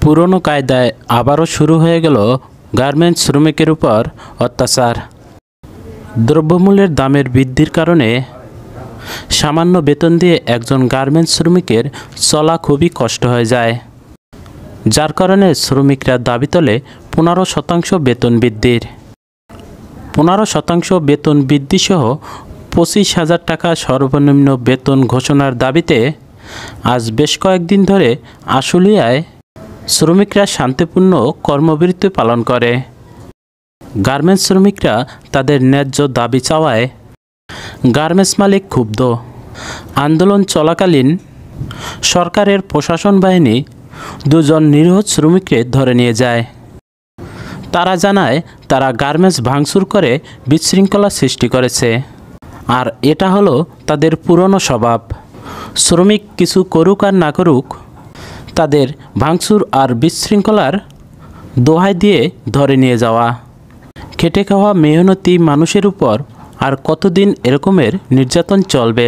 পুরনো কায়দায় আবারও শুরু হয়ে গেল গার্মেন্টস শ্রমিকের উপর অত্যাচার। দ্রব্যমূল্যের দামের বৃদ্ধির কারণে সামান্য বেতন দিয়ে একজন গার্মেন্টস শ্রমিকের চলা খুবই কষ্ট হয়ে যায়, যার কারণে শ্রমিকরা দাবি তোলে 15% বেতন বৃদ্ধির। 15% বেতন বৃদ্ধিসহ 25,000 টাকা সর্বনিম্ন বেতন ঘোষণার দাবিতে আজ বেশ কয়েকদিন ধরে আশুলিয়ায় শ্রমিকরা শান্তিপূর্ণ কর্মবিরতি পালন করে। গার্মেন্টস শ্রমিকরা তাদের ন্যায্য দাবি চাওয়ায় গার্মেন্টস মালিক ক্ষুব্ধ। আন্দোলন চলাকালীন সরকারের প্রশাসন বাহিনী 2 জন নিরীহ শ্রমিককে ধরে নিয়ে যায়। তারা জানায় তারা গার্মেন্টস ভাঙচুর করে বিশৃঙ্খলা সৃষ্টি করেছে, আর এটা হলো তাদের পুরনো স্বভাব। শ্রমিক কিছু করুক আর না করুক, তাদের ভাঙচুর আর বিশৃঙ্খলার দোহাই দিয়ে ধরে নিয়ে যাওয়া। খেটে খাওয়া মেহনতি মানুষের উপর আর কতদিন এরকমের নির্যাতন চলবে?